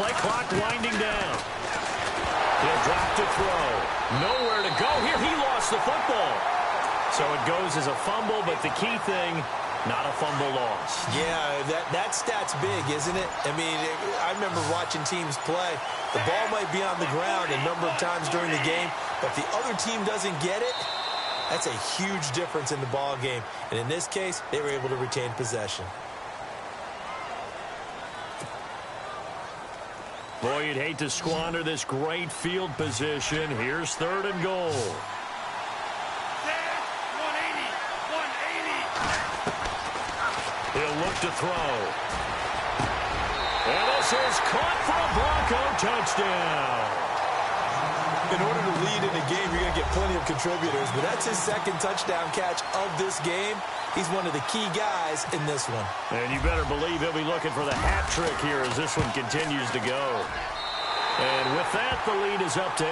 play clock winding down. He'll drop to throw. Nowhere to go here. He lost the football. So it goes as a fumble, but the key thing, not a fumble loss. Yeah, that stat's big, isn't it? I mean, I remember watching teams play. The ball might be on the ground a number of times during the game, but the other team doesn't get it. That's a huge difference in the ball game. And in this case, they were able to retain possession. Boy, you'd hate to squander this great field position. Here's 3rd and goal. He'll look to throw. And this is caught for a Bronco touchdown. In order to lead in a game, you're going to get plenty of contributors, but that's his 2nd touchdown catch of this game. He's one of the key guys in this one. And you better believe he'll be looking for the hat trick here as this one continues to go. And with that, the lead is up to 8.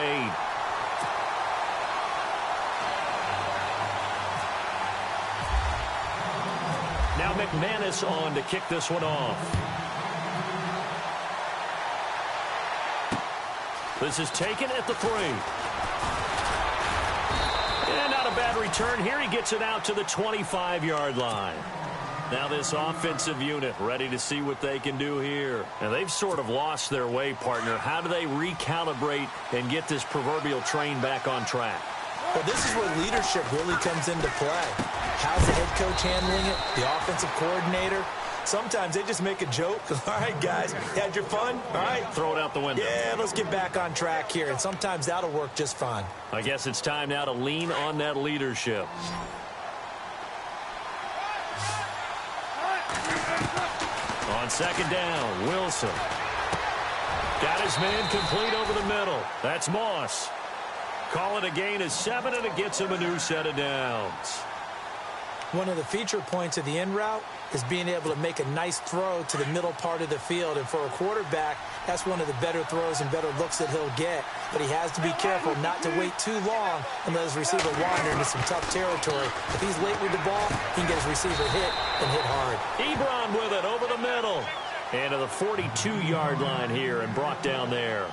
Now McManus on to kick this one off. This is taken at the 3. And not a bad return here. He gets it out to the 25-yard line. Now this offensive unit ready to see what they can do here. And they've sort of lost their way, partner. How do they recalibrate and get this proverbial train back on track? Well, this is where leadership really comes into play. How's the head coach handling it? The offensive coordinator? Sometimes they just make a joke. All right, guys, had your fun? All right. Throw it out the window. Yeah, let's get back on track here. And sometimes that'll work just fine. I guess it's time now to lean on that leadership. On 2nd down, Wilson. Got his man complete over the middle. That's Moss. Call it a gain of 7, and it gets him a new set of downs. One of the feature points of the in route is being able to make a nice throw to the middle part of the field. And for a quarterback, that's one of the better throws and better looks that he'll get. But he has to be careful not to wait too long and let his receiver wander into some tough territory. If he's late with the ball, he can get his receiver hit and hit hard. Ebron with it over the middle. And to the 42-yard line here and brought down there.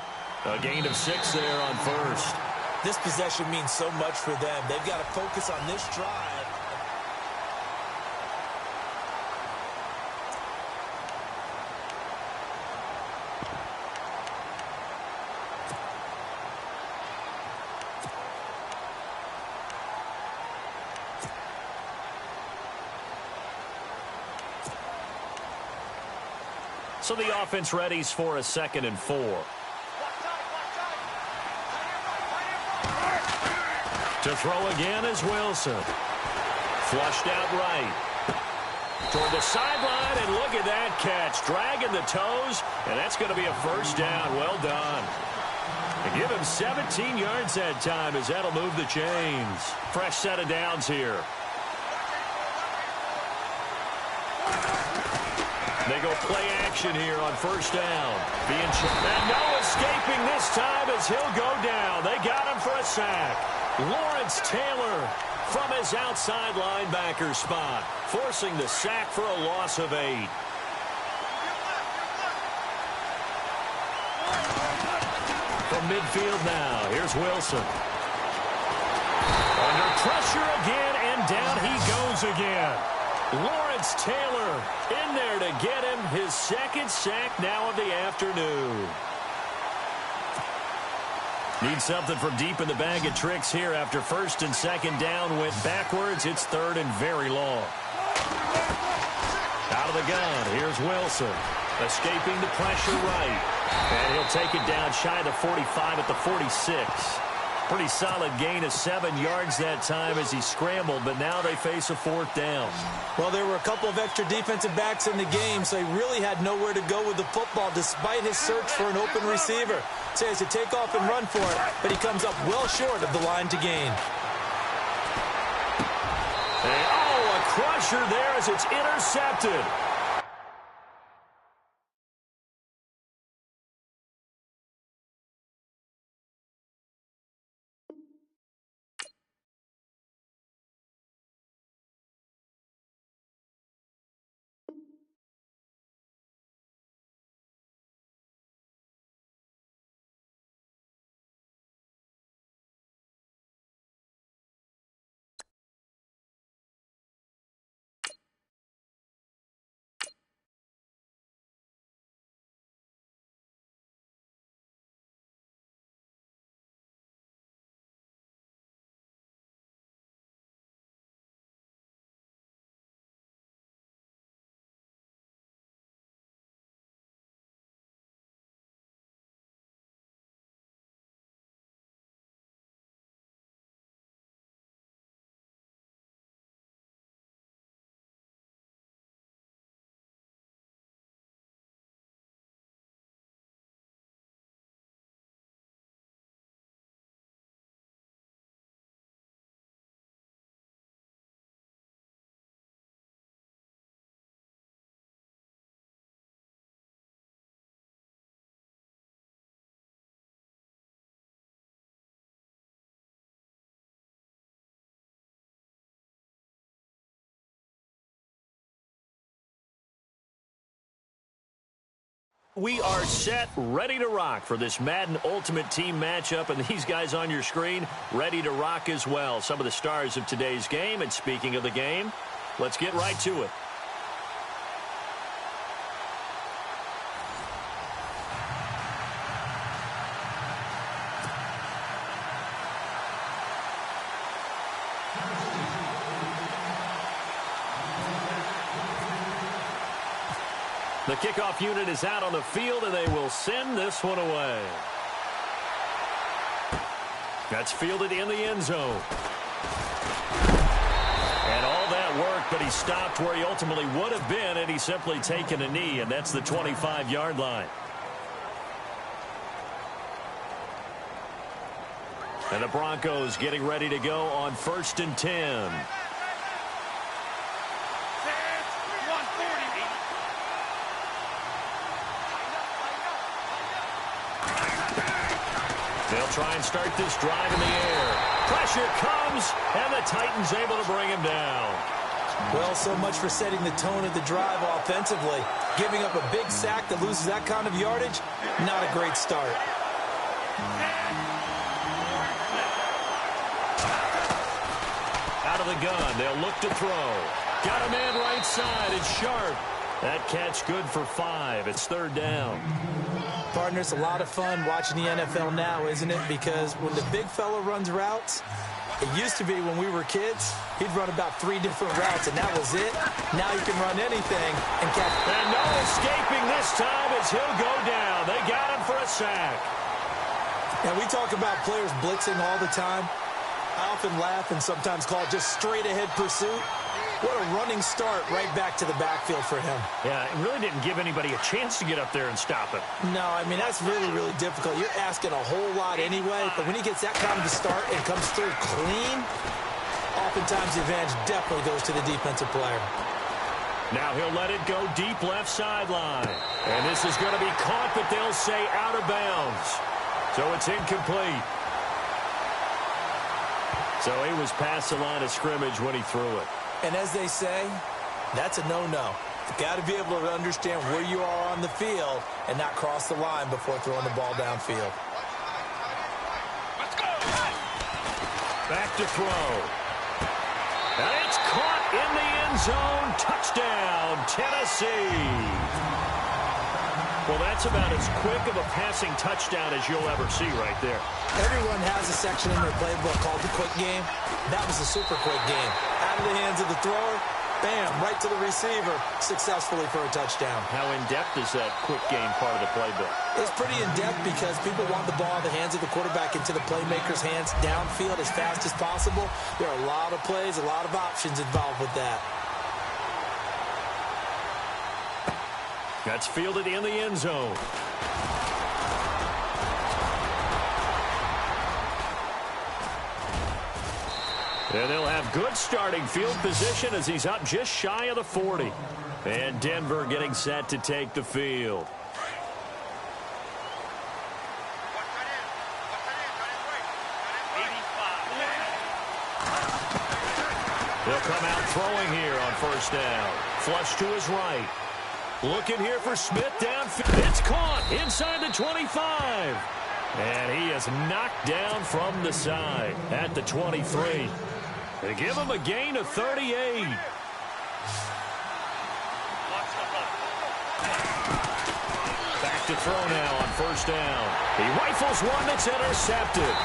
A gain of 6 there on 1st. This possession means so much for them. They've got to focus on this drive. So the offense readies for a 2nd and 4. To throw again is Wilson. Flushed out right. Toward the sideline, and look at that catch. Dragging the toes, and that's going to be a 1st down. Well done. And give him 17 yards that time as that'll move the chains. Fresh set of downs here. They go play action here on 1st down. And no escaping this time as he'll go down. They got him for a sack. Lawrence Taylor from his outside linebacker spot, forcing the sack for a loss of 8. From midfield now, here's Wilson. Under pressure again, and down he goes again. Lawrence Taylor in there to get him his 2nd sack now of the afternoon. Need something from deep in the bag of tricks here after 1st and 2nd down went backwards. It's 3rd and very long. Out of the gun, here's Wilson. Escaping the pressure right. And he'll take it down shy of the 45 at the 46. Pretty solid gain of 7 yards that time as he scrambled, but now they face a 4th down. Well, there were a couple of extra defensive backs in the game, so he really had nowhere to go with the football despite his search for an open receiver. So he has to take off and run for it, but he comes up well short of the line to gain. And, a crusher there as it's intercepted. We are set, ready to rock for this Madden Ultimate Team matchup, and these guys on your screen ready to rock as well. Some of the stars of today's game, and speaking of the game, let's get right to it. The kickoff unit is out on the field, and they will send this one away. That's fielded in the end zone. And all that work, but he stopped where he ultimately would have been, and he's simply taken a knee, and that's the 25-yard line. And the Broncos getting ready to go on 1st and 10. They'll try and start this drive in the air. Pressure comes, and the Titans able to bring him down. Well, so much for setting the tone of the drive offensively. Giving up a big sack that loses that kind of yardage, not a great start. Out of the gun, they'll look to throw. Got a man right side, it's Sharp. That catch good for 5. It's 3rd down. Partner, it's a lot of fun watching the NFL now, isn't it? Because when the big fella runs routes, it used to be when we were kids, he'd run about 3 different routes, and that was it. Now he can run anything and catch. And no escaping this time as he'll go down. They got him for a sack. And we talk about players blitzing all the time. I often laugh and sometimes call it just straight-ahead pursuit. What a running start right back to the backfield for him. Yeah, it really didn't give anybody a chance to get up there and stop it. No, I mean, that's really, really difficult. You're asking a whole lot anyway, but when he gets that kind of a start and comes through clean, oftentimes the advantage definitely goes to the defensive player. Now he'll let it go deep left sideline. And this is going to be caught, but they'll say out of bounds. So it's incomplete. So he was past the line of scrimmage when he threw it. And as they say, that's a no-no. You've got to be able to understand where you are on the field and not cross the line before throwing the ball downfield. Let's go! Back to throw. And it's caught in the end zone. Touchdown, Tennessee. Well, that's about as quick of a passing touchdown as you'll ever see right there. Everyone has a section in their playbook called the quick game. That was a super quick game. Out of the hands of the thrower, bam, right to the receiver, successfully for a touchdown. How in-depth is that quick game part of the playbook? It's pretty in-depth because people want the ball in the hands of the quarterback into the playmaker's hands downfield as fast as possible. There are a lot of plays, a lot of options involved with that. That's fielded in the end zone. And they'll have good starting field position as he's up just shy of the 40. And Denver getting set to take the field. They'll come out throwing here on 1st down. Flush to his right. Looking here for Smith downfield. It's caught inside the 25. And he is knocked down from the side at the 23. They give him a gain of 38. Back to throw now on 1st down. He rifles one that's intercepted.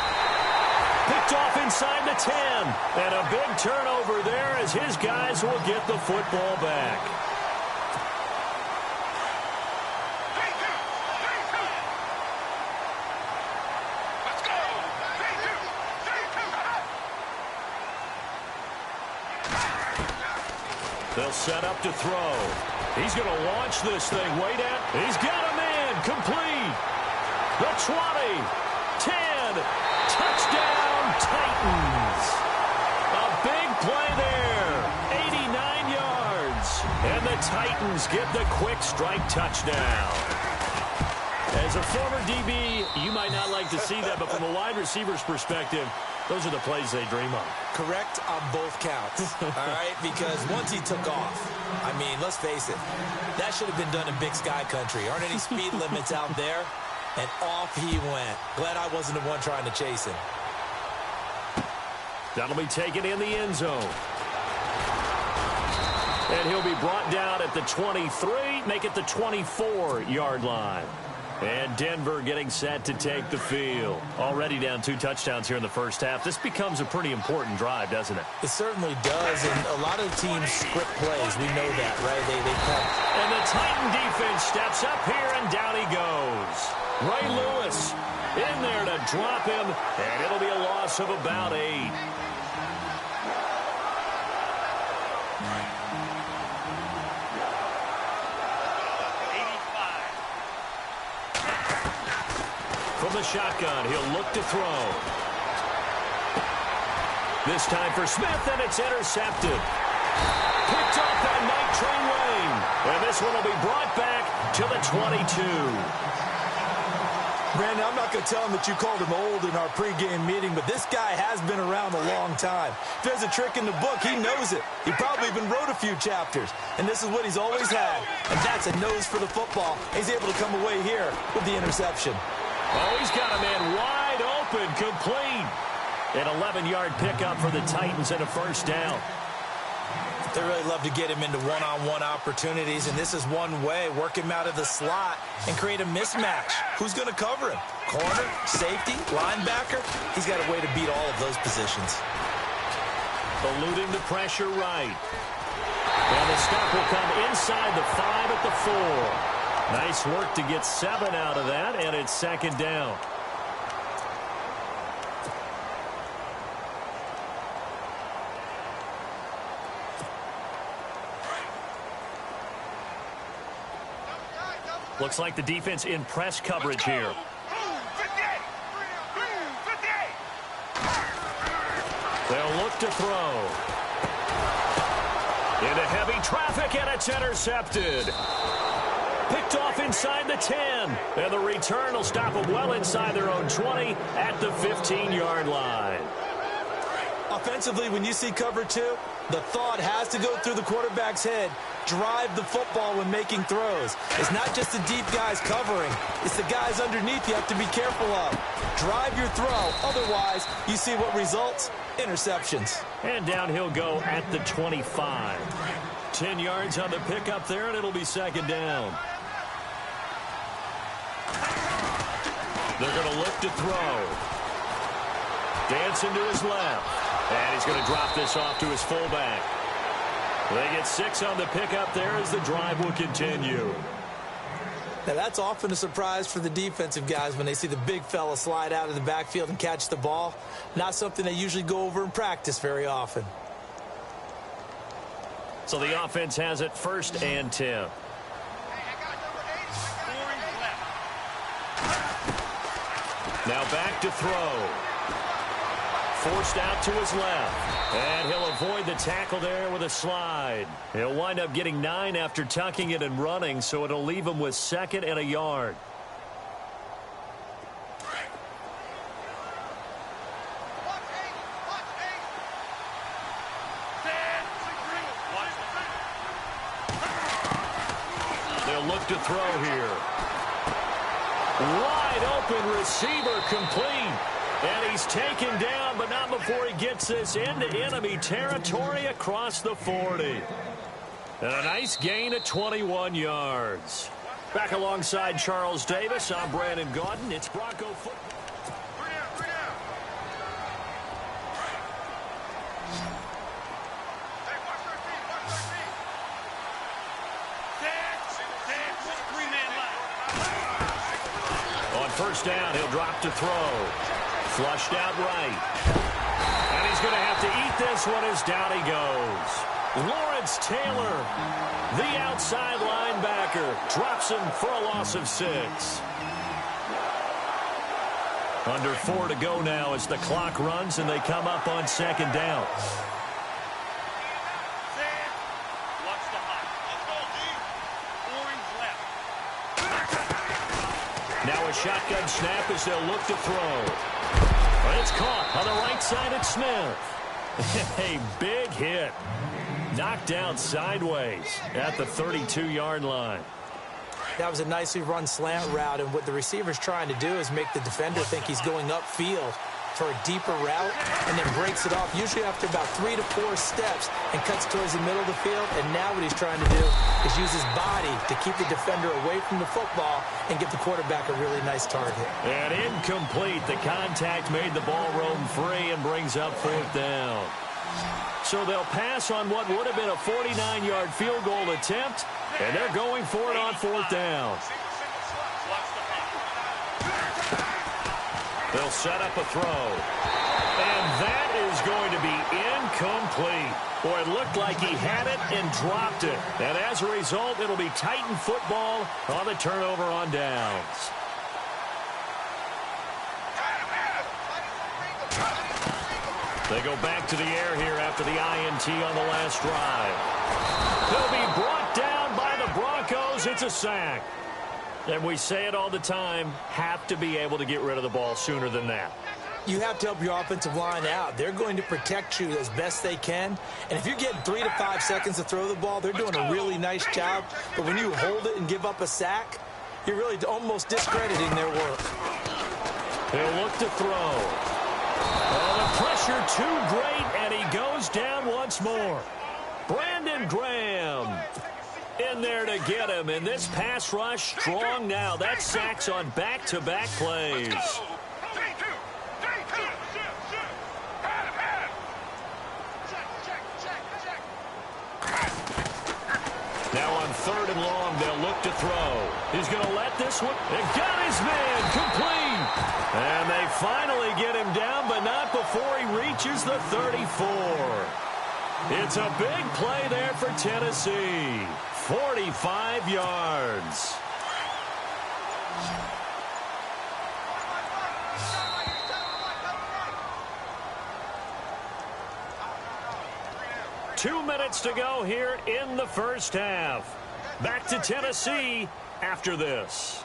Picked off inside the 10. And a big turnover there as his guys will get the football back. They'll set up to throw. He's going to launch this thing way down. He's got a man complete. The 20, 10, touchdown Titans. A big play there, 89 yards. And the Titans get the quick strike touchdown. As a former DB, you might not like to see that, but from a wide receiver's perspective, those are the plays they dream of. Correct on both counts, all right? Because once he took off, I mean, let's face it, that should have been done in Big Sky Country. Aren't any speed limits out there? And off he went. Glad I wasn't the one trying to chase him. That'll be taken in the end zone. And he'll be brought down at the 23, make it the 24-yard line. And Denver getting set to take the field. Already down 2 touchdowns here in the first half. This becomes a pretty important drive, doesn't it? It certainly does, and a lot of teams script plays. We know that, right? They punt. And the Titan defense steps up here, and down he goes. Ray Lewis in there to drop him, and it'll be a loss of about 8. From the shotgun, he'll look to throw. This time for Smith, and it's intercepted. Picked off by Night Train Wayne. And this one will be brought back to the 22. Brandon, I'm not going to tell him that you called him old in our pregame meeting, but this guy has been around a long time. If there's a trick in the book, he knows it. He probably even wrote a few chapters, and this is what he's always had. And that's a nose for the football. He's able to come away here with the interception. Oh, he's got a man wide open, complete. An 11-yard pickup for the Titans and a first down. They really love to get him into one-on-one opportunities, and this is one way. Work him out of the slot and create a mismatch. Who's going to cover him? Corner, safety, linebacker? He's got a way to beat all of those positions. Eluding the pressure right. And the stop will come inside the 5 at the 4. Nice work to get 7 out of that, and it's second down. Looks like the defense in press coverage here. They'll look to throw. Into heavy traffic, and it's intercepted. Picked off inside the 10. And the return will stop them well inside their own 20 at the 15-yard line. Offensively, when you see cover 2, the thought has to go through the quarterback's head. Drive the football when making throws. It's not just the deep guys covering. It's the guys underneath you have to be careful of. Drive your throw. Otherwise, you see what results? Interceptions. And down he'll go at the 25. 10 yards on the pickup there, and it'll be second down. They're going to look to throw. Dancing to his left. And he's going to drop this off to his fullback. They get 6 on the pickup there as the drive will continue. Now, that's often a surprise for the defensive guys when they see the big fella slide out of the backfield and catch the ball. Not something they usually go over in practice very often. So the offense has it 1st and 10. Now back to throw. Forced out to his left. And he'll avoid the tackle there with a slide. He'll wind up getting 9 after tucking it and running, so it'll leave him with 2nd and a yard. They'll look to throw here. Wide open receiver complete. And he's taken down, but not before he gets this into enemy territory across the 40. And a nice gain of 21 yards. Back alongside Charles Davis, I'm Brandon Gaudin. It's Bronco football. On first down, he'll drop to throw. Flushed out right. And he's going to have to eat this one as down he goes. Lawrence Taylor, the outside linebacker, drops him for a loss of 6. Under 4 to go now as the clock runs and they come up on second down. Now a shotgun snap as they'll look to throw. It's caught on the right side at Smith. A big hit. Knocked down sideways at the 32-yard line. That was a nicely run slant route, and what the receiver's trying to do is make the defender think he's going upfield for a deeper route, and then breaks it off, usually after about 3 to 4 steps, and cuts towards the middle of the field. And now what he's trying to do is use his body to keep the defender away from the football and get the quarterback a really nice target. And incomplete. The contact made the ball roam free and brings up 4th down. So they'll pass on what would have been a 49-yard field goal attempt, and they're going for it on 4th down. They'll set up a throw. And that is going to be incomplete. Boy, it looked like he had it and dropped it. And as a result, it'll be Titan football on the turnover on downs. They go back to the air here after the INT on the last drive. They'll be brought down by the Broncos. It's a sack. And we say it all the time, have to be able to get rid of the ball sooner than that. You have to help your offensive line out. They're going to protect you as best they can. And if you're getting 3 to 5 seconds to throw the ball, they're doing a really nice job. But when you hold it and give up a sack, you're really almost discrediting their work. He'll look to throw. Oh, the pressure too great, and he goes down once more. Brandon Graham in there to get him, and this pass rush strong now. That sacks on back-to-back plays. Now on 3rd and long, they'll look to throw. He's going to let this one. They got his man complete. And they finally get him down, but not before he reaches the 34. It's a big play there for Tennessee. 45 yards. Two minutes to go here in the first half. Back to Tennessee after this.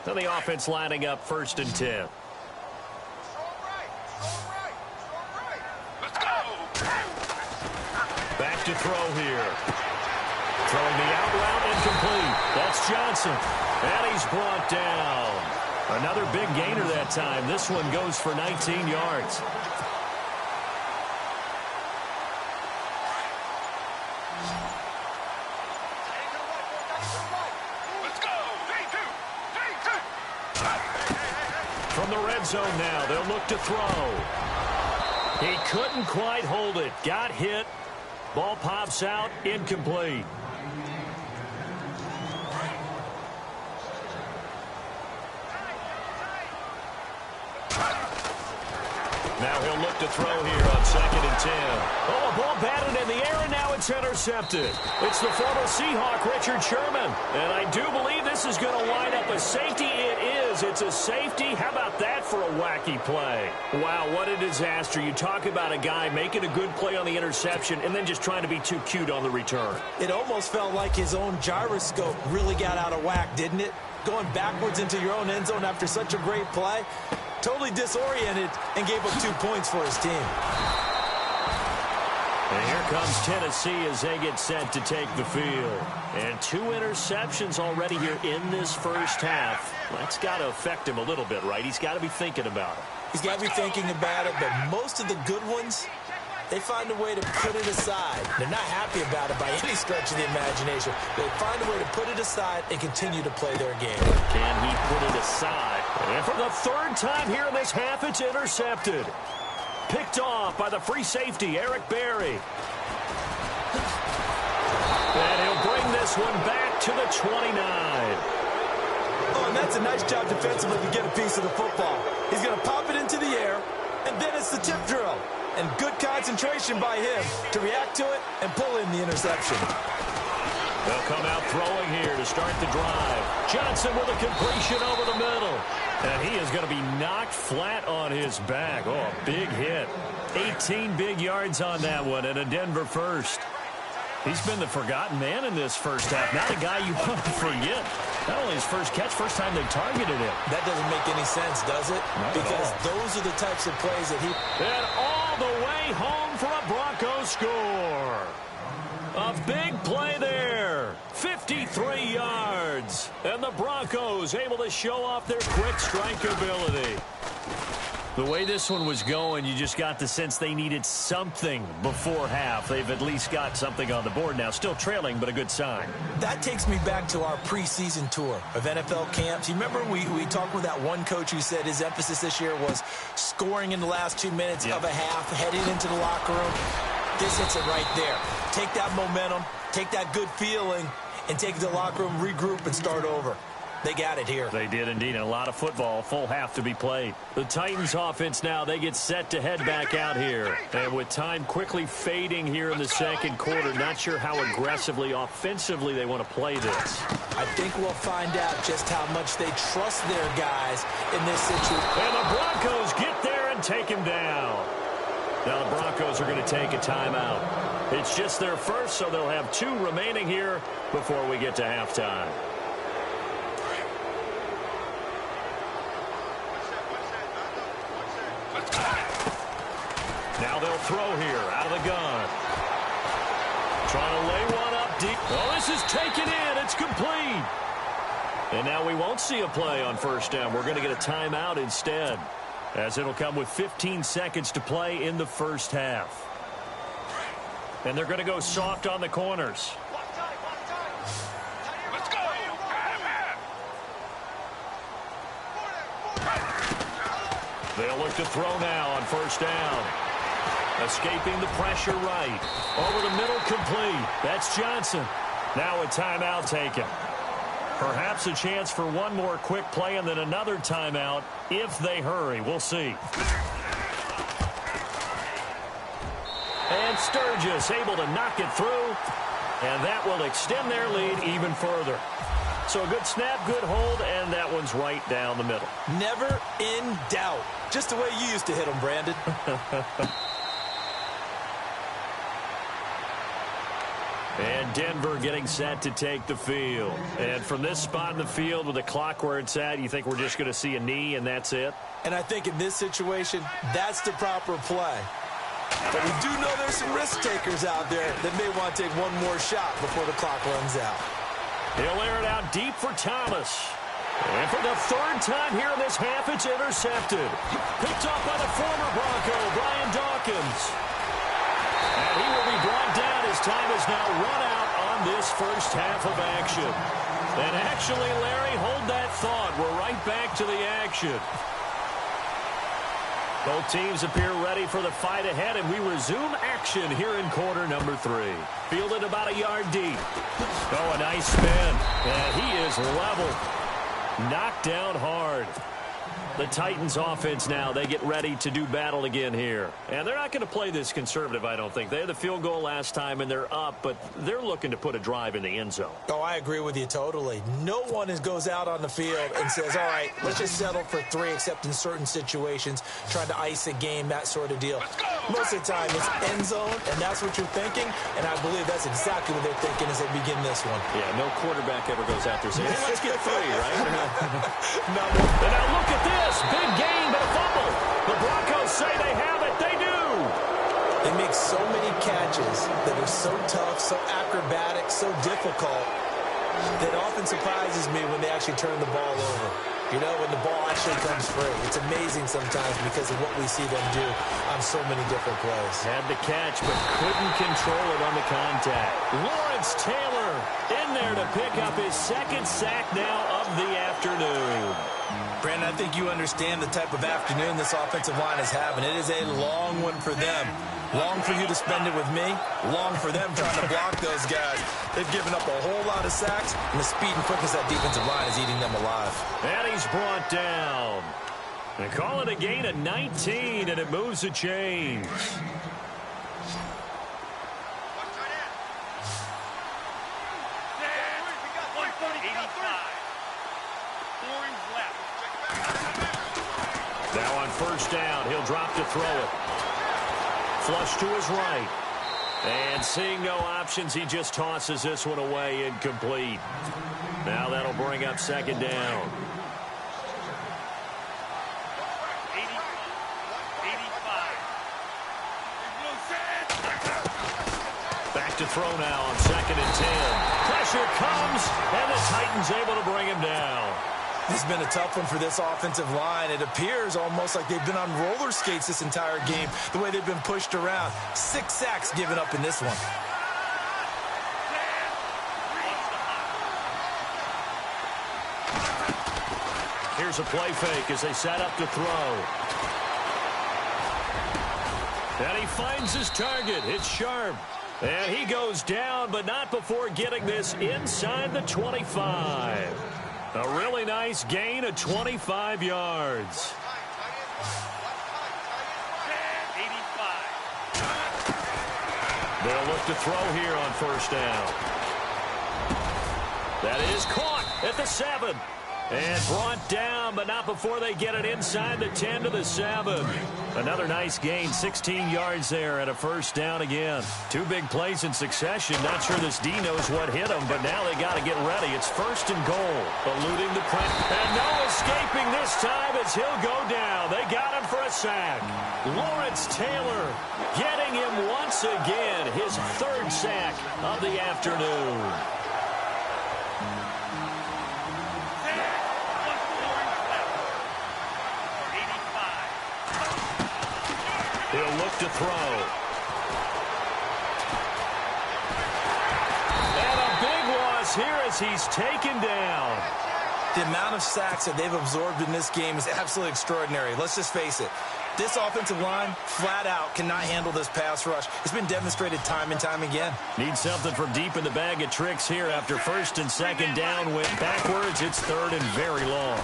Then the offense lining up 1st and 10. Back to throw here. Throwing the out route incomplete. That's Johnson. And he's brought down. Another big gainer that time. This one goes for 19 yards. From the red zone now, they'll look to throw. He couldn't quite hold it. Got hit. Ball pops out, incomplete. Now he'll look to throw here on 2nd and 10. Oh, a ball batted in the air, and now it's intercepted. It's the former Seahawk, Richard Sherman. And I do believe this is going to line up a safety. It is. It's a safety. How about that for a wacky play? Wow, what a disaster. You talk about a guy making a good play on the interception and then just trying to be too cute on the return. It almost felt like his own gyroscope really got out of whack, didn't it? Going backwards into your own end zone after such a great play. Totally disoriented and gave up 2 points for his team. And here comes Tennessee as they get set to take the field. And 2 interceptions already here in this first half. That's got to affect him a little bit, right? He's got to be thinking about it. He's got to be thinking about it, but most of the good ones, they find a way to put it aside. They're not happy about it by any stretch of the imagination. They find a way to put it aside and continue to play their game. Can he put it aside? And for the 3rd time here in this half, it's intercepted. Picked off by the free safety, Eric Berry. And he'll bring this one back to the 29. Oh, and that's a nice job defensively to get a piece of the football. He's going to pop it into the air, and then it's the tip drill. And good concentration by him to react to it and pull in the interception. They'll come out throwing here to start the drive. Johnson with a completion over the middle. And he is going to be knocked flat on his back. Oh, a big hit. 18 big yards on that one and a Denver first. He's been the forgotten man in this first half. Not a guy you want to forget. Not only his first catch, first time they targeted him. That doesn't make any sense, does it? Not because those are the types of plays that he... And all the way home for a Broncos score. A big play there. 53 yards. And the Broncos able to show off their quick strike ability. The way this one was going, you just got the sense they needed something before half. They've at least got something on the board now. Still trailing, but a good sign. That takes me back to our preseason tour of NFL camps. You remember we talked with that one coach who said his emphasis this year was scoring in the last 2 minutes of a half, heading into the locker room. This hits it right there. Take that momentum, take that good feeling, and take it to the locker room, regroup, and start over. They got it here. They did indeed. And a lot of football, full half to be played. The Titans offense now, they get set to head back out here. And with time quickly fading here in the second quarter, not sure how aggressively, offensively they want to play this. I think we'll find out just how much they trust their guys in this situation. And the Broncos get there and take him down. Now the Broncos are going to take a timeout. It's just their first, so they'll have 2 remaining here before we get to halftime. Now they'll throw here out of the gun. Trying to lay one up deep. Oh, this is taken in. It's complete. And now we won't see a play on first down. We're going to get a timeout instead, as it'll come with 15 seconds to play in the first half. And they're going to go soft on the corners. Let's go. They'll look to throw now on first down. Escaping the pressure right. Over the middle, complete. That's Johnson. Now a timeout taken. Perhaps a chance for one more quick play and then another timeout if they hurry. We'll see. And Sturgis able to knock it through. And that will extend their lead even further. So a good snap, good hold, and that one's right down the middle. Never in doubt. Just the way you used to hit them, Brandon. And Denver getting set to take the field. And from this spot in the field with the clock where it's at, you think we're just going to see a knee and that's it? And I think in this situation, that's the proper play. But we do know there's some risk takers out there that may want to take one more shot before the clock runs out. He'll air it out deep for Thomas. And for the 3rd time here in this half, it's intercepted. Picked off by the former Bronco, Brian Dawkins. And he will be brought down. His time is now run out on this first half of action. And actually, Larry, hold that thought. We're right back to the action. Both teams appear ready for the fight ahead, and we resume action here in quarter number 3. Fielded about a yard deep. Oh, a nice spin. And he is level. Knocked down hard. The Titans offense now, they get ready to do battle again here. And they're not going to play this conservative, I don't think. They had the field goal last time, and they're up, but they're looking to put a drive in the end zone. Oh, I agree with you totally. No one goes out on the field and says, all right, let's just settle for 3, except in certain situations, trying to ice a game, that sort of deal. Most of the time, it's end zone, and that's what you're thinking, and I believe that's exactly what they're thinking as they begin this one. Yeah, no quarterback ever goes out there saying, hey, let's get 3, right? No. And now look at this. Big gain, but a fumble. The Broncos say they have it. They do. They make so many catches that are so tough, so acrobatic, so difficult, that often surprises me when they actually turn the ball over. You know, when the ball actually comes free. It's amazing sometimes because of what we see them do on so many different plays. Had the catch, but couldn't control it on the contact. Lawrence Taylor in there to pick up his 2nd sack now of the afternoon. Brandon, I think you understand the type of afternoon this offensive line is having. It is a long one for them. Long for you to spend it with me. Long for them trying to block those guys. They've given up a whole lot of sacks, and the speed and quickness of that defensive line is eating them alive. And he's brought down. They call it a gain of 19, and it moves the chains. Now on first down, he'll drop to throw it. Flush to his right. And seeing no options, he just tosses this one away incomplete. Now that'll bring up second down. Back to throw now on 2nd and 10. Pressure comes, and the Titans able to bring him down. This has been a tough one for this offensive line. It appears almost like they've been on roller skates this entire game, the way they've been pushed around. 6 sacks given up in this one. Here's a play fake as they set up to throw. And he finds his target. It's Sharp. And he goes down, but not before getting this inside the 25. A really nice gain of 25 yards. They'll look to throw here on first down. That is caught at the 7. And brought down, but not before they get it inside the 10 to the 7. Another nice gain, 16 yards there and a first down again. 2 big plays in succession. Not sure this D knows what hit him, but now they got to get ready. It's 1st and goal. Eluding the press. And no escaping this time as he'll go down. They got him for a sack. Lawrence Taylor getting him once again. His 3rd sack of the afternoon. He'll look to throw. And a big loss here as he's taken down. The amount of sacks that they've absorbed in this game is absolutely extraordinary. Let's just face it. This offensive line, flat out, cannot handle this pass rush. It's been demonstrated time and time again. Need something from deep in the bag of tricks here after 1st and 2nd down. Went backwards. It's 3rd and very long.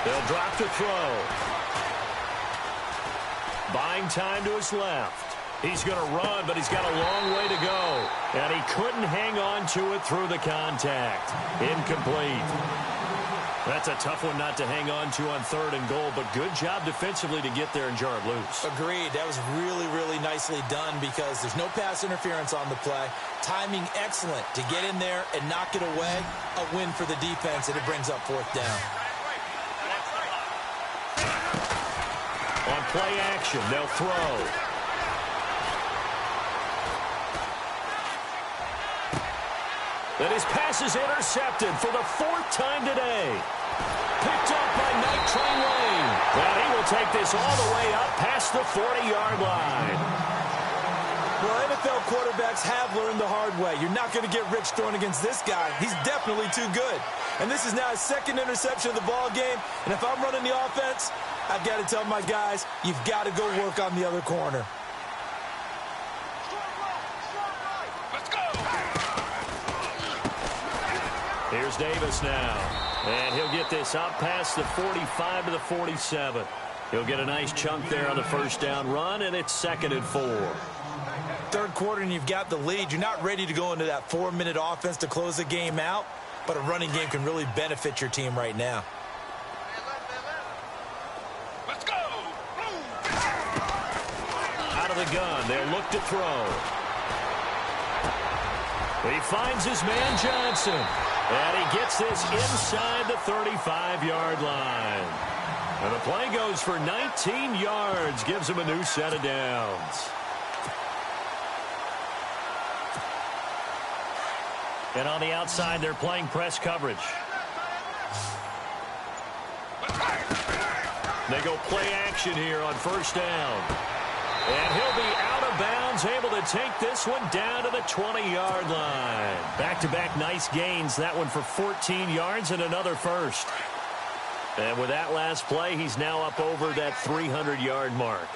They'll drop to throw. Buying time to his left. He's going to run, but he's got a long way to go. And he couldn't hang on to it through the contact. Incomplete. That's a tough one not to hang on to on 3rd and goal, but good job defensively to get there and jar it loose. Agreed. That was really, really nicely done because there's no pass interference on the play. Timing excellent to get in there and knock it away. A win for the defense, and it brings up 4th down. On play action, they'll throw. And his pass is intercepted for the 4th time today. Picked up by Night Train Lane. And he will take this all the way up past the 40-yard line. Well, NFL quarterbacks have learned the hard way. You're not going to get rich throwing against this guy. He's definitely too good. And this is now his 2nd interception of the ball game. And if I'm running the offense, I've got to tell my guys, you've got to go work on the other corner. Let's go! Here's Davis now. And he'll get this up past the 45 to the 47. He'll get a nice chunk there on the first down run, and it's 2nd and 4. 3rd quarter, and you've got the lead. You're not ready to go into that 4-minute offense to close the game out, but a running game can really benefit your team right now. Let's go! Out of the gun, they'll look to throw. He finds his man Johnson, and he gets this inside the 35-yard line. And the play goes for 19 yards, gives him a new set of downs. And on the outside, they're playing press coverage. They go play action here on first down. And he'll be out of bounds, able to take this one down to the 20-yard line. Back-to-back nice gains. That one for 14 yards and another first. And with that last play, he's now up over that 300-yard mark.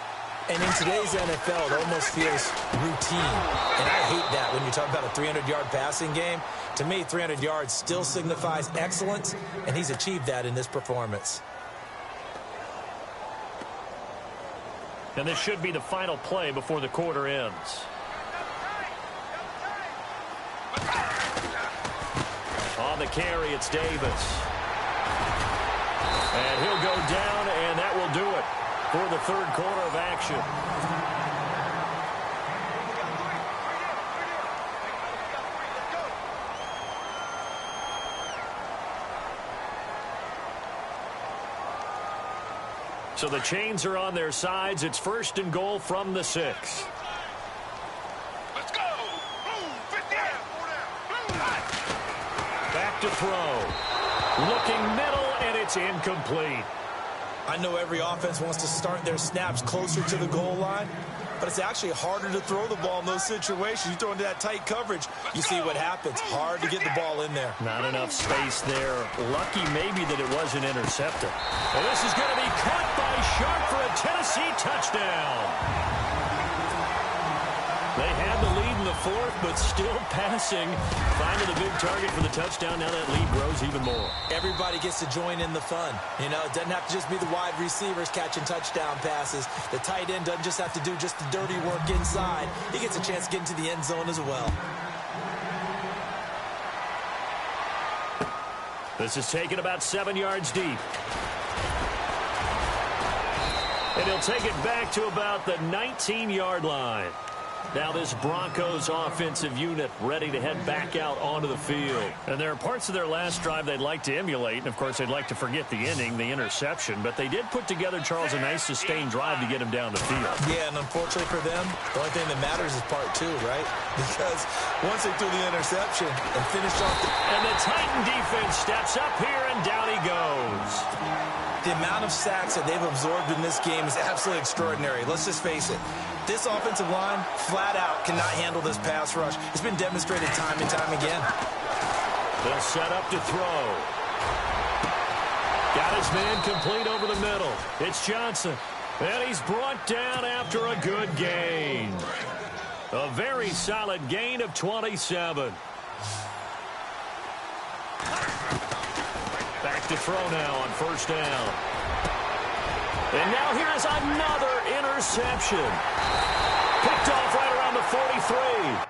And in today's NFL, it almost feels routine. And I hate that when you talk about a 300-yard passing game. To me, 300 yards still signifies excellence, and he's achieved that in this performance. And this should be the final play before the quarter ends. Off on the carry, it's Davis. And he'll go down, and that will do it for the third quarter of action. So the chains are on their sides. It's 1st and goal from the 6. Let's go. Blue, 50. Back to throw. Looking middle, and it's incomplete. I know every offense wants to start their snaps closer to the goal line, but it's actually harder to throw the ball in those situations. You throw into that tight coverage, you see what happens. Hard to get the ball in there. Not enough space there. Lucky maybe that it wasn't intercepted. Well, this is going to be caught by Sharp for a Tennessee touchdown. They had the lead in the 4th, but still passing. Finding the big target for the touchdown. Now that lead grows even more. Everybody gets to join in the fun. You know, it doesn't have to just be the wide receivers catching touchdown passes. The tight end doesn't just have to do just the dirty work inside. He gets a chance to get into the end zone as well. This is taken about 7 yards deep. And he'll take it back to about the 19-yard line. Now this Broncos offensive unit ready to head back out onto the field. And there are parts of their last drive they'd like to emulate. And, of course, they'd like to forget the inning, the interception. But they did put together, Charles, a nice sustained drive to get him down the field. Yeah, and unfortunately for them, the only thing that matters is part 2, right? Because once they threw the interception and finished off the... And the Titan defense steps up here, and down he goes. The amount of sacks that they've absorbed in this game is absolutely extraordinary. Let's just face it. This offensive line, flat out, cannot handle this pass rush. It's been demonstrated time and time again. They'll set up to throw. Got his man complete over the middle. It's Johnson. And he's brought down after a good gain. A very solid gain of 27. Back to throw now on 1st down. And now here's another interception. Picked off right around the 43.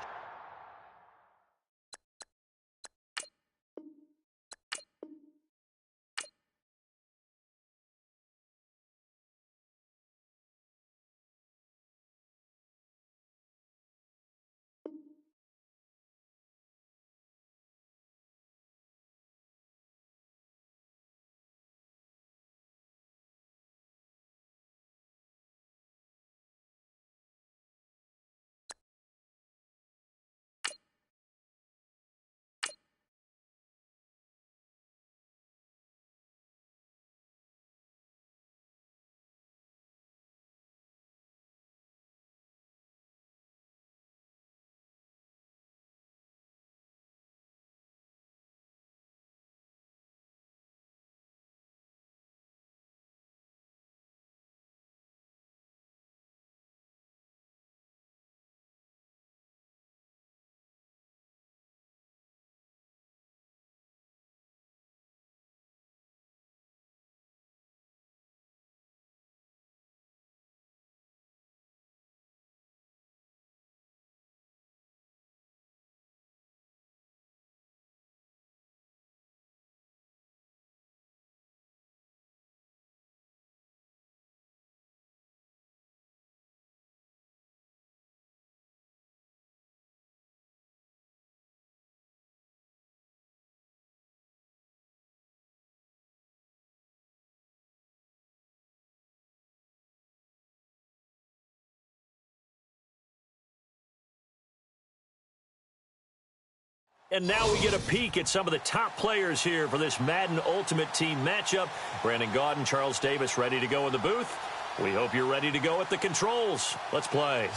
And now we get a peek at some of the top players here for this Madden Ultimate Team matchup. Brandon Gaudin, Charles Davis ready to go in the booth. We hope you're ready to go at the controls. Let's play.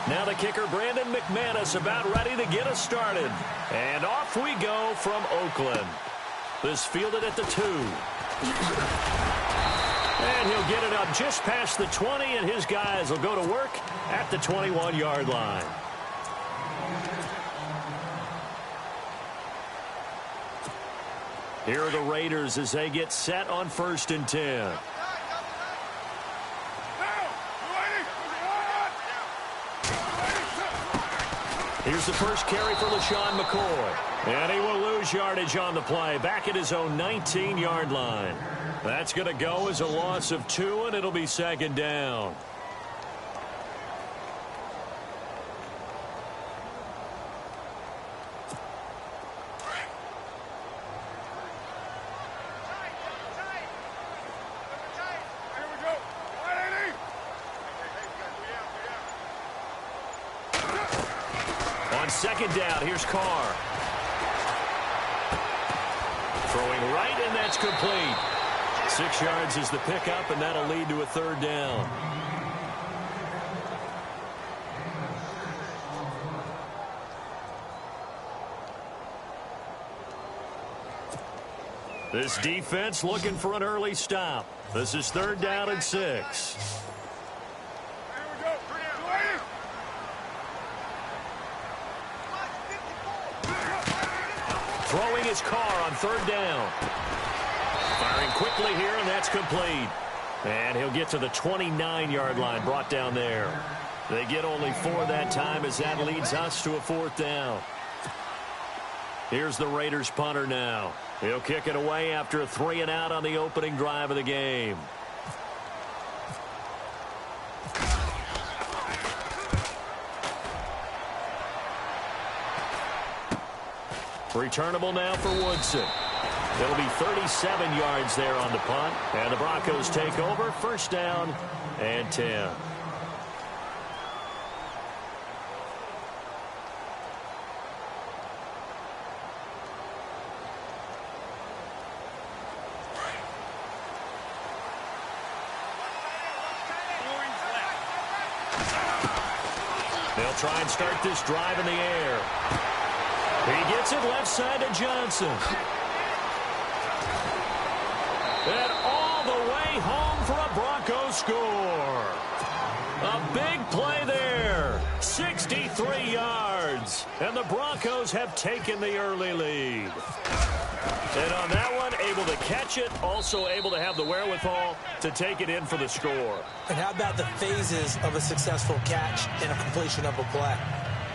Now the kicker, Brandon McManus, about ready to get us started. And off we go from Oakland. This fielded at the 2. And he'll get it up just past the 20, and his guys will go to work at the 21-yard line. Here are the Raiders as they get set on 1st and 10. Here's the first carry for LaShawn McCoy. And he will lose yardage on the play, back at his own 19-yard line. That's going to go as a loss of 2, and it'll be 2nd down. On 2nd down, here's Carr. Throwing right, and that's complete. 6 yards is the pickup, and that'll lead to a 3rd down. This defense looking for an early stop. This is 3rd down and 6. Throwing his Carr on 3rd down. Firing quickly here, and that's complete. And he'll get to the 29-yard line, brought down there. They get only 4 that time as that leads us to a 4th down. Here's the Raiders punter now. He'll kick it away after a 3-and-out on the opening drive of the game. Returnable now for Woodson. It'll be 37 yards there on the punt. And the Broncos take over, 1st down and 10. They'll try and start this drive in the air. He gets it left side to Johnson. And all the way home for a Broncos score. A big play there. 63 yards. And the Broncos have taken the early lead. And on that one, able to catch it, also able to have the wherewithal to take it in for the score. And how about the phases of a successful catch and a completion of a play?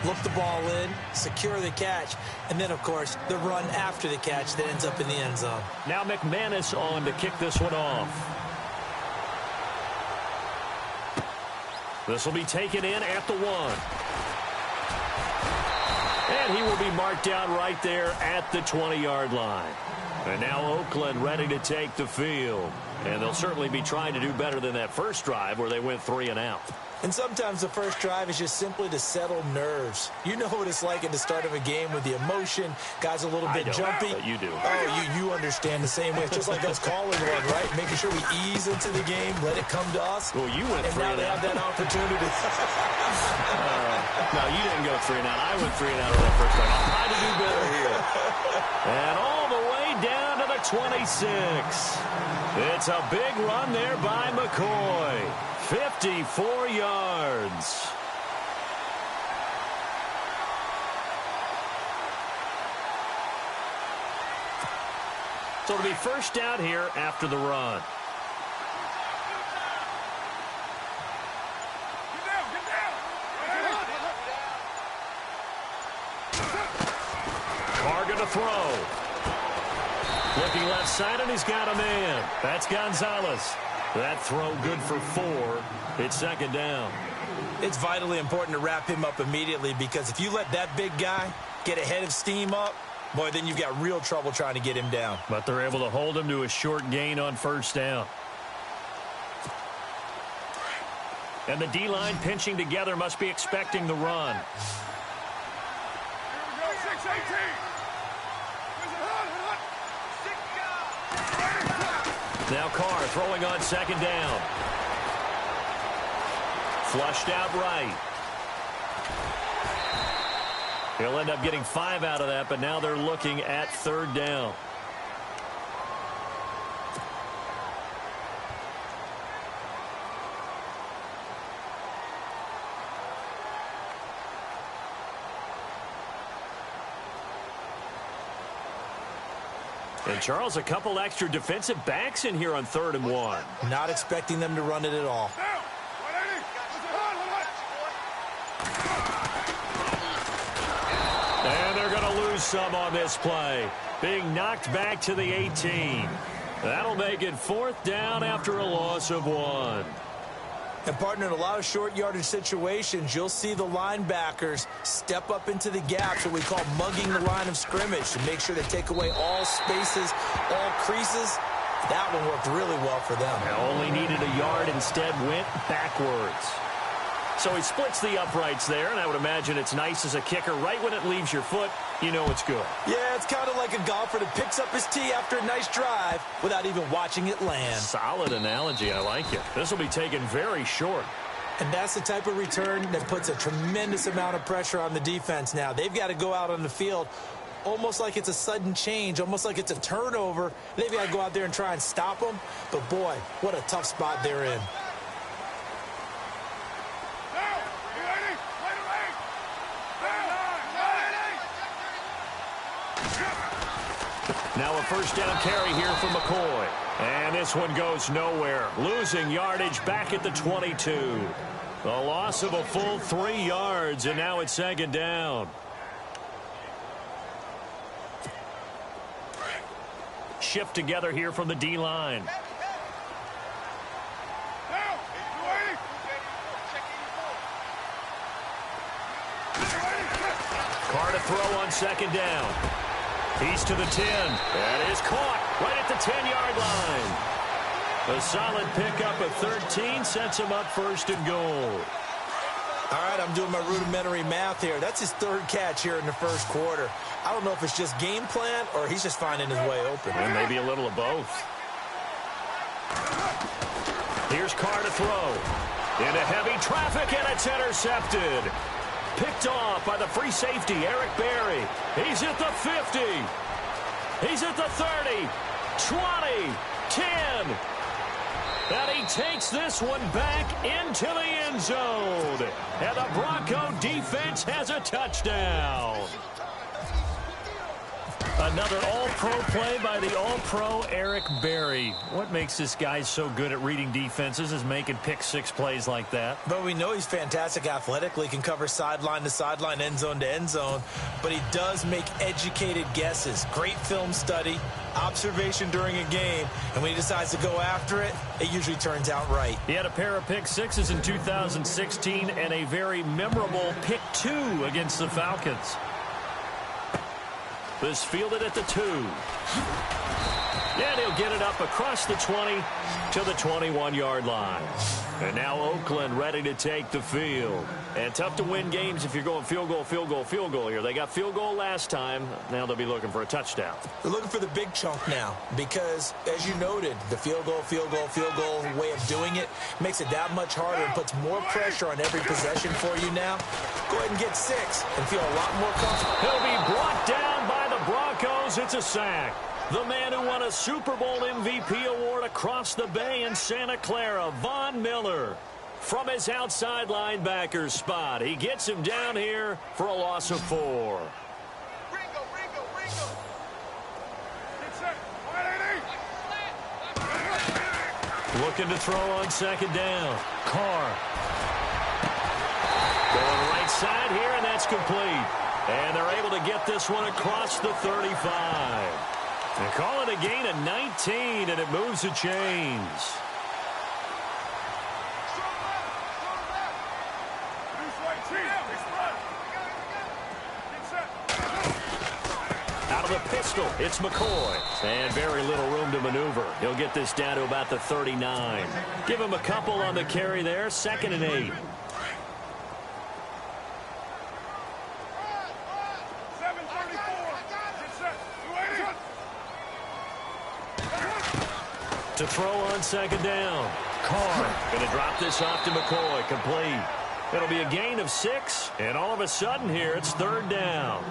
Look the ball in, secure the catch, and then, of course, the run after the catch that ends up in the end zone. Now McManus on to kick this one off. This will be taken in at the 1. And he will be marked down right there at the 20-yard line. And now Oakland ready to take the field. And they'll certainly be trying to do better than that first drive where they went 3-and-out. And sometimes the first drive is just simply to settle nerves. You know what it's like at the start of a game with the emotion. Guys a little bit jumpy. But you do. Oh, you understand the same way. It's just like us calling one, right? Making sure we ease into the game, let it come to us. Well, you went 3-and-out. And now they have that opportunity. No, you didn't go 3-and-out. I went 3-and-out on that first drive. I'll try to do better here. And all the way down to the 26. It's a big run there by McCoy. 54 yards. So it'll be 1st down here after the run. Carr going to throw. Looking left side, and he's got a man. That's Gonzalez. That throw good for 4. It's 2nd down. It's vitally important to wrap him up immediately, because if you let that big guy get a head of steam up, boy, then you've got real trouble trying to get him down. But they're able to hold him to a short gain on 1st down. And the D-line pinching together must be expecting the run. Now Carr throwing on 2nd down. Flushed out right. He'll end up getting 5 out of that, but now they're looking at 3rd down. And, Charles, a couple extra defensive backs in here on 3rd and 1. Not expecting them to run it at all. And they're going to lose some on this play. Being knocked back to the 18. That'll make it 4th down after a loss of 1. And, partner, in a lot of short yardage situations, you'll see the linebackers step up into the gaps, what we call mugging the line of scrimmage, to make sure they take away all spaces, all creases. That one worked really well for them. Only needed a yard, instead went backwards. So he splits the uprights there, and I would imagine it's nice as a kicker. Right when it leaves your foot, you know it's good. Yeah, it's kind of like a golfer that picks up his tee after a nice drive without even watching it land. Solid analogy. I like it. This will be taken very short. And that's the type of return that puts a tremendous amount of pressure on the defense now. They've got to go out on the field almost like it's a sudden change, almost like it's a turnover. They've got to go out there and try and stop them. But, boy, what a tough spot they're in. Now a 1st down carry here from McCoy. And this one goes nowhere. Losing yardage back at the 22. A loss of a full 3 yards, and now it's 2nd down. Shift together here from the D-line. Carr to throw on 2nd down. He's to the 10. That is caught right at the 10-yard line. A solid pickup of 13 sets him up 1st and goal. All right, I'm doing my rudimentary math here. That's his 3rd catch here in the 1st quarter. I don't know if it's just game plan or he's just finding his way open. And maybe a little of both. Here's Carr to throw. Into heavy traffic, and it's intercepted. Picked off by the free safety, Eric Berry. He's at the 50. He's at the 30, 20, 10. And he takes this one back into the end zone. And the Bronco defense has a touchdown. Another all-pro play by the all-pro Eric Berry. What makes this guy so good at reading defenses is making pick-6 plays like that. But we know he's fantastic athletically, can cover sideline to sideline, end zone to end zone. But he does make educated guesses. Great film study, observation during a game. And when he decides to go after it, it usually turns out right. He had a pair of pick-6s in 2016 and a very memorable pick-2 against the Falcons. This fielded at the 2. And he'll get it up across the 20 to the 21-yard line. And now Oakland ready to take the field. And tough to win games if you're going field goal, field goal, field goal here. They got field goal last time. Now they'll be looking for a touchdown. They're looking for the big chunk now because, as you noted, the field goal way of doing it makes it that much harder and puts more pressure on every possession for you now. Go ahead and get 6 and feel a lot more comfortable. He'll be brought down by the Broncos. It's a sack. The man who won a Super Bowl MVP award across the bay in Santa Clara, Von Miller. From his outside linebacker spot, he gets him down here for a loss of 4. Looking to throw on 2nd down. Carr. Going right side here, and that's complete. And they're able to get this one across the 35. They call it a gain of 19, and it moves the chains. Out of the pistol, it's McCoy. And very little room to maneuver. He'll get this down to about the 39. Give him a couple on the carry there, 2nd and 8. To throw on 2nd down. Carr going to drop this off to McCoy. Complete. It'll be a gain of 6. And all of a sudden here, it's 3rd down.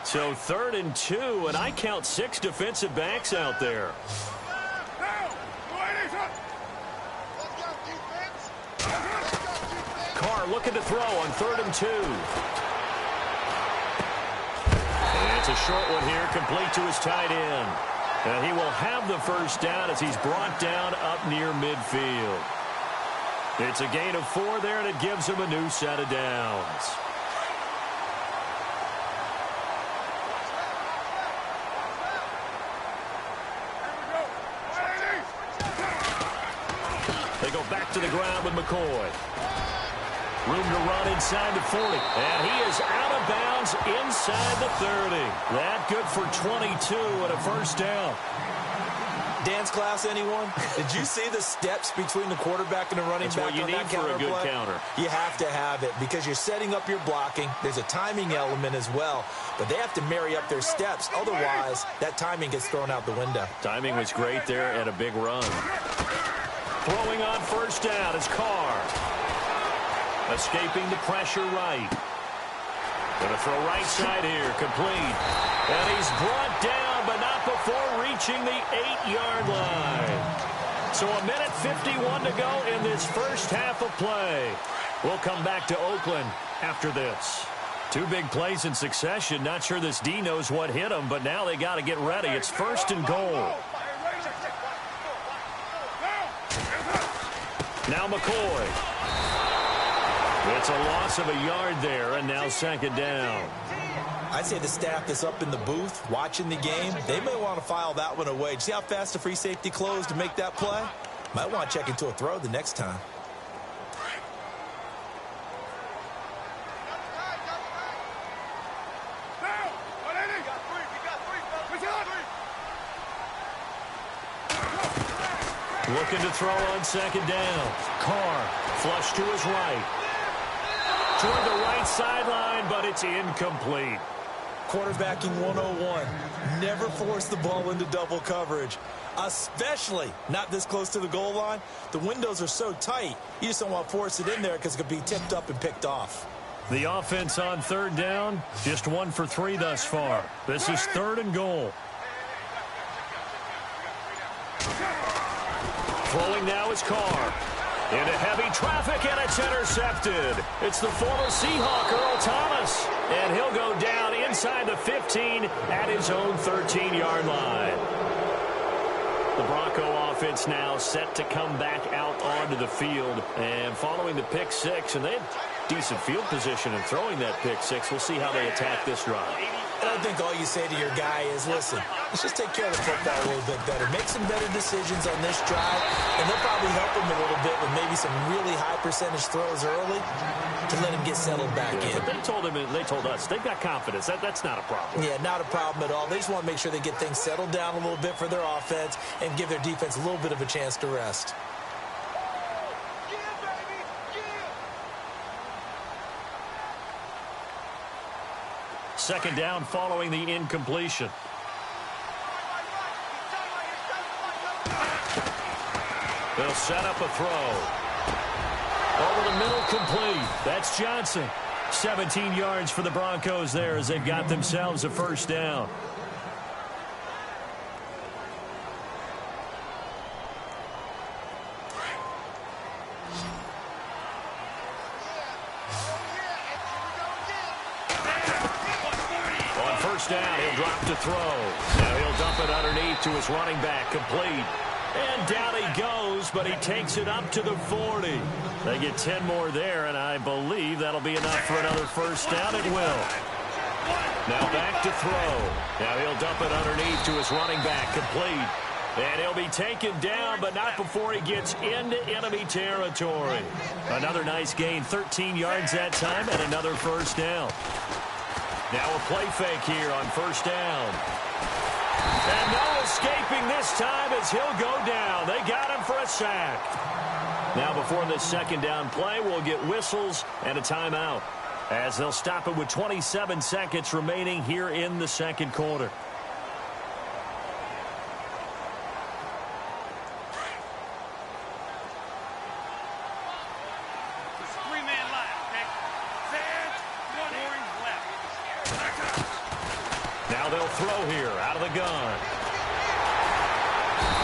So 3rd and 2, and I count 6 defensive backs out there. looking to throw on 3rd and 2. And it's a short one here, complete to his tight end. And he will have the first down as he's brought down up near midfield. It's a gain of 4 there, and it gives him a new set of downs. They go back to the ground with McCoy. Room to run inside the 40. And he is out of bounds inside the 30. That good for 22 and a first down. Dance class, anyone? Did you see the steps between the quarterback and the running back on that counter play? That's what you need for a good counter. You have to have it because you're setting up your blocking. There's a timing element as well. But they have to marry up their steps. Otherwise, that timing gets thrown out the window. Timing was great there and a big run. Throwing on first down is Carr. Escaping the pressure right. Going to throw right side here, complete. And he's brought down, but not before reaching the 8-yard line. So a minute 51 to go in this first half of play. We'll come back to Oakland after this. 2 big plays in succession. Not sure this D knows what hit him, but now they got to get ready. It's 1st and goal. Now McCoy. It's a loss of a yard there, and now 2nd down. I'd say the staff that's up in the booth watching the game, they may want to file that one away. See how fast the free safety closed to make that play? Might want to check into a throw the next time. Looking to throw on 2nd down. Carr flush to his right. Toward the right sideline, but it's incomplete. Quarterbacking 101. Never force the ball into double coverage, especially not this close to the goal line. The windows are so tight, you just don't want to force it in there because it could be tipped up and picked off. The offense on 3rd down, just 1 for 3 thus far. This is 3rd and goal. Throwing now is Carr. Into heavy traffic, and it's intercepted. It's the former Seahawk, Earl Thomas. And he'll go down inside the 15 at his own 13-yard line. The Bronco offense now set to come back out onto the field. And following the pick 6, and they had decent field position in throwing that pick 6. We'll see how they attack this drive. I think all you say to your guy is, listen, let's just take care of the football a little bit better. Make some better decisions on this drive, and they'll probably help him a little bit with maybe some really high percentage throws early to let him get settled back in. But they told us, they've got confidence. That's not a problem. Yeah, not a problem at all. They just want to make sure they get things settled down a little bit for their offense and give their defense a little bit of a chance to rest. 2nd down following the incompletion. They'll set up a throw. Over the middle, complete. That's Johnson. 17 yards for the Broncos there as they've got themselves a first down. Down, he'll drop to throw. Now he'll dump it underneath to his running back, complete. And down he goes, but he takes it up to the 40. They get 10 more there, and I believe that'll be enough for another first down. It will. Now back to throw. Now he'll dump it underneath to his running back, complete. And he'll be taken down, but not before he gets into enemy territory. Another nice gain, 13 yards that time, and another first down. Now a play fake here on first down. And no escaping this time as he'll go down. They got him for a sack. Now before this 2nd down play, we'll get whistles and a timeout as they'll stop it with 27 seconds remaining here in the 2nd quarter. Throw here out of the gun.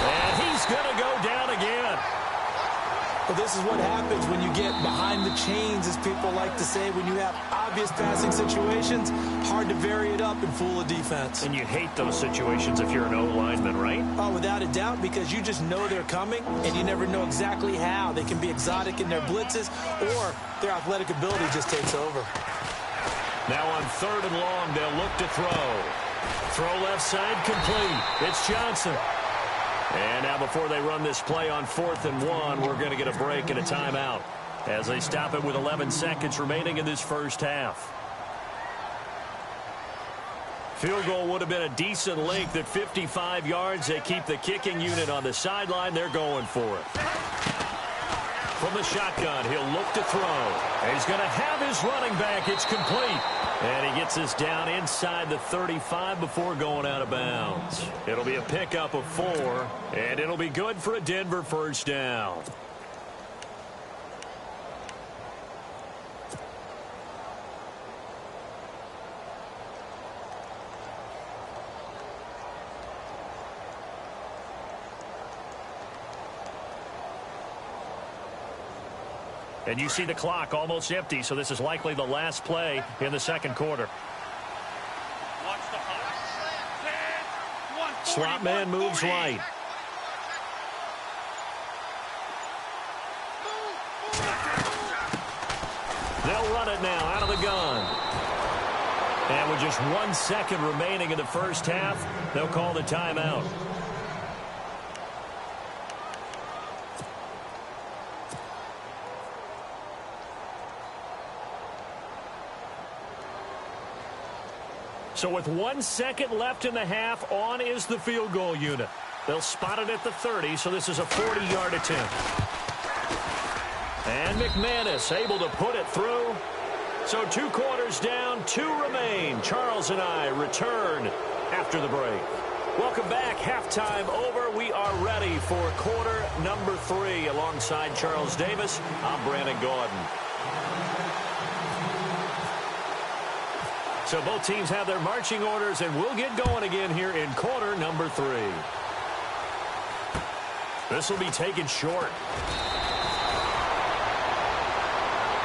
And he's going to go down again. The Well, this is what happens when you get behind the chains, as people like to say. When you have obvious passing situations, hard to vary it up and fool a defense. And you hate those situations if you're an O-lineman, right? Oh, without a doubt, because you just know they're coming, and you never know exactly how. They can be exotic in their blitzes, or their athletic ability just takes over. Now on 3rd and long, they'll look to throw. Throw left side complete. It's Johnson. And now before they run this play on 4th and 1, we're going to get a break and a timeout as they stop it with 11 seconds remaining in this first half. Field goal would have been a decent length at 55 yards. They keep the kicking unit on the sideline. They're going for it. From the shotgun, he'll look to throw. And he's going to have his running back. It's complete. And he gets this down inside the 35 before going out of bounds. It'll be a pickup of 4, and it'll be good for a Denver first down. And you see the clock almost empty, so this is likely the last play in the second quarter. Slot man moves right. They'll run it now out of the gun. And with just 1 second remaining in the first half, they'll call the timeout. So with 1 second left in the half, on is the field goal unit. They'll spot it at the 30, so this is a 40-yard attempt. And McManus able to put it through. So 2 quarters down, 2 remain. Charles and I return after the break. Welcome back. Halftime over. We are ready for quarter number 3. Alongside Charles Davis, I'm Brandon Gordon. So both teams have their marching orders, and we'll get going again here in quarter number 3. This will be taken short.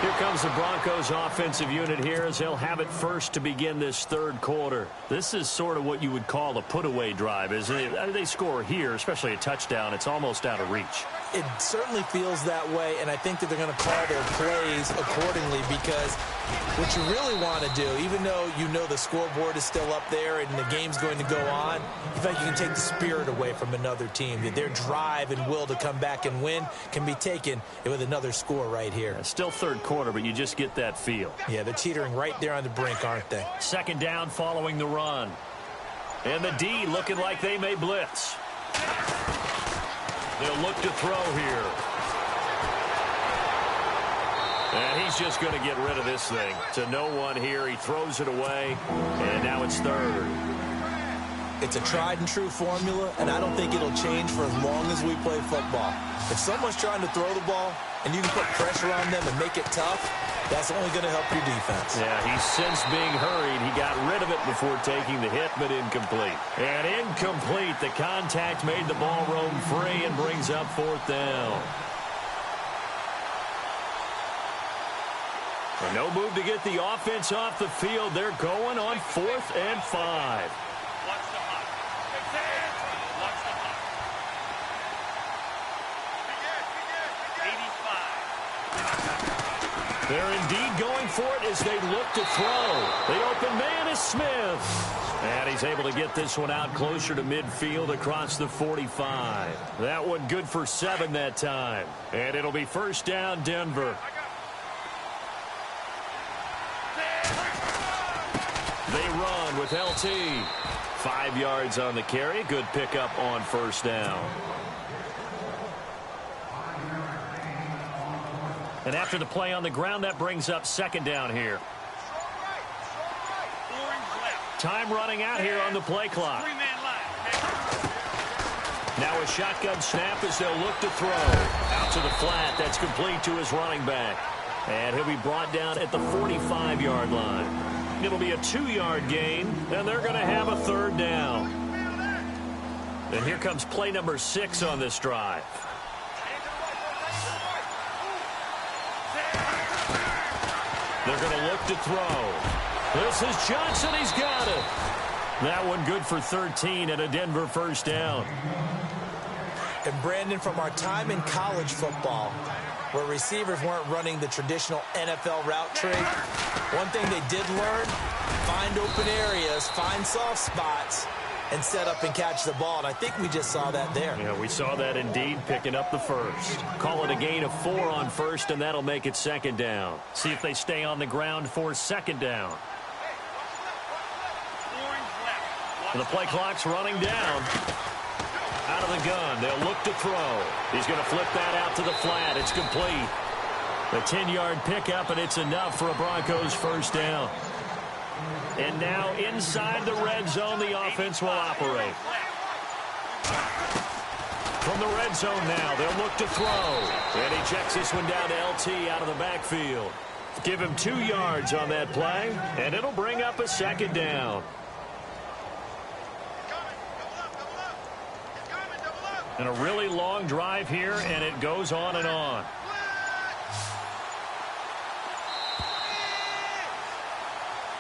Here comes the Broncos offensive unit here as they'll have it first to begin this third quarter. This is sort of what you would call a put-away drive, isn't it? They score here, especially a touchdown. It's almost out of reach. It certainly feels that way, and I think that they're going to call their plays accordingly, because what you really want to do, even though you know the scoreboard is still up there and the game's going to go on, in fact, you can take the spirit away from another team. Their drive and will to come back and win can be taken with another score right here. Yeah, still third quarter, but you just get that feel. Yeah, they're teetering right there on the brink, aren't they? Second down following the run. And the D looking like they may blitz. They'll look to throw here. And he's just going to get rid of this thing. To no one here. He throws it away. And now it's third. It's a tried and true formula, and I don't think it'll change for as long as we play football. If someone's trying to throw the ball and you can put pressure on them and make it tough, that's only going to help your defense. Yeah, he's since being hurried. He got rid of it before taking the hit, but incomplete. And incomplete. The contact made the ball roam free and brings up 4th down. And no move to get the offense off the field. They're going on 4th and 5. They're indeed going for it as they look to throw. The open man is Smith. And he's able to get this one out closer to midfield across the 45. That one good for 7 that time. And it'll be first down, Denver. They run with LT. 5 yards on the carry. Good pickup on first down. And after the play on the ground, that brings up second down here. Time running out here on the play clock. Now a shotgun snap as they'll look to throw. Out to the flat. That's complete to his running back. And he'll be brought down at the 45-yard line. It'll be a 2-yard gain, and they're going to have a third down. And here comes play number 6 on this drive. They're going to look to throw. This is Johnson. He's got it. That one good for 13 and a Denver first down. And Brandon, from our time in college football, where receivers weren't running the traditional NFL route tree, one thing they did learn, find open areas, find soft spots, and set up and catch the ball. And I think we just saw that there. Yeah, we saw that indeed, picking up the first. Call it a gain of 4 on first, and that'll make it second down. See if they stay on the ground for second down. The play clock's running down. Out of the gun. They'll look to throw. He's going to flip that out to the flat. It's complete. The 10-yard pickup, and it's enough for a Broncos first down. And now inside the red zone, the offense will operate. From the red zone now, they'll look to throw. And he checks this one down to LT out of the backfield. Give him 2 yards on that play, and it'll bring up a second down. And a really long drive here, and it goes on and on.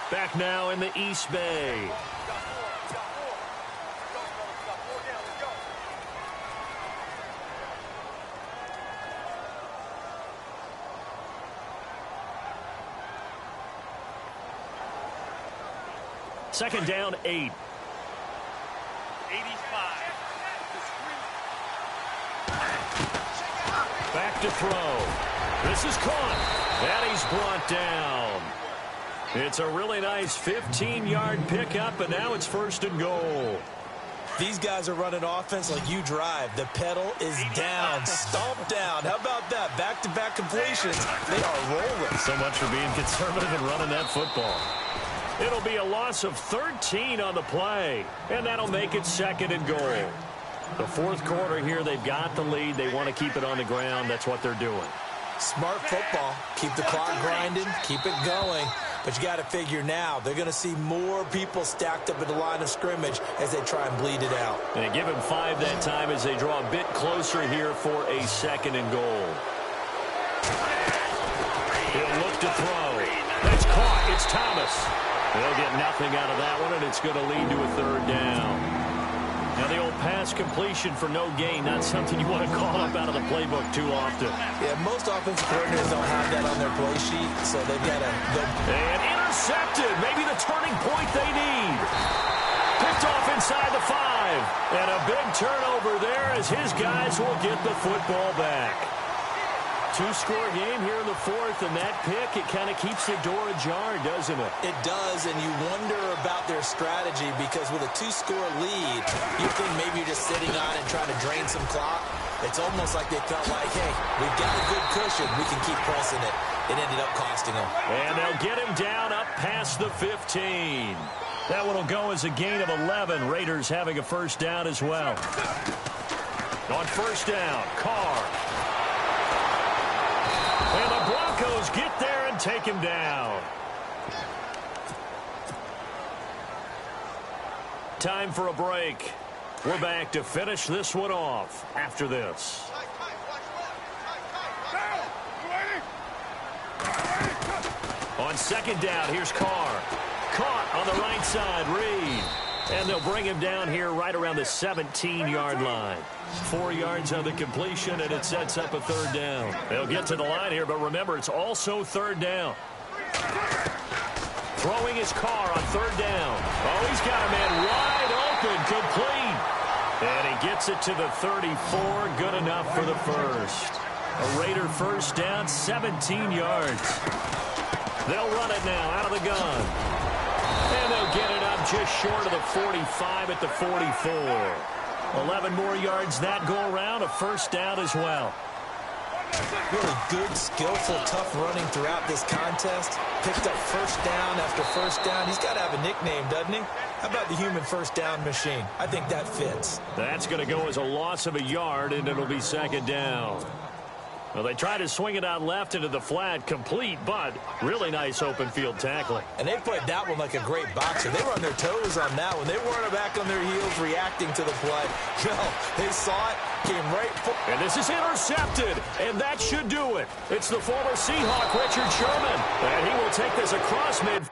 Back now in the East Bay. Second down, 8. 85. Back to throw. This is caught. And he's brought down. It's a really nice 15-yard pickup, and now it's first and goal. These guys are running offense like you drive. The pedal is down, stomped down. How about that? Back-to-back completions. They are rolling. So much for being conservative and running that football. It'll be a loss of 13 on the play, and that'll make it second and goal. The fourth quarter here, they've got the lead. They want to keep it on the ground. That's what they're doing. Smart football. Keep the clock grinding. Keep it going. But you got to figure now, they're going to see more people stacked up at the line of scrimmage as they try and bleed it out. They give him 5 that time as they draw a bit closer here for a second and goal. He'll look to throw. That's caught. It's Thomas. They'll get nothing out of that one, and it's going to lead to a third down. Now, the old pass completion for no gain, not something you want to call up out of the playbook too often. Yeah, most offensive coordinators don't have that on their play sheet, so they've got to go. And intercepted. Maybe the turning point they need. Picked off inside the 5. And a big turnover there as his guys will get the football back. 2-score game here in the fourth, and that pick, it kind of keeps the door ajar, doesn't it? It does, and you wonder about their strategy because with a 2-score lead, you think maybe you're just sitting on it trying to drain some clock. It's almost like they felt like, hey, we've got a good cushion. We can keep pressing it. It ended up costing them. And they'll get him down up past the 15. That one will go as a gain of 11. Raiders having a first down as well. On first down, Carr. And the Broncos get there and take him down. Time for a break. We're back to finish this one off after this. On second down, here's Carr. Caught on the right side, Reed. And they'll bring him down here right around the 17-yard line. 4 yards on the completion, and it sets up a third down. They'll get to the line here, but remember, it's also third down. Throwing his Carr on third down. Oh, he's got a man wide open, complete. And he gets it to the 34, good enough for the first. A Raider first down, 17 yards. They'll run it now out of the gun. And they'll get it up just short of the 45 at the 44. 11 more yards that go around, a first down as well. Really good, skillful, tough running throughout this contest. Picked up first down after first down. He's got to have a nickname, doesn't he? How about the human first down machine? I think that fits. That's going to go as a loss of a yard, and it'll be second down. Well, they try to swing it out left into the flat, complete, but really nice open field tackling. And they played that one like a great boxer. They were on their toes on that one. They weren't back on their heels reacting to the play. No, they saw it, Came right for And this is intercepted, and that should do it. It's the former Seahawk, Richard Sherman, and he will take this across mid.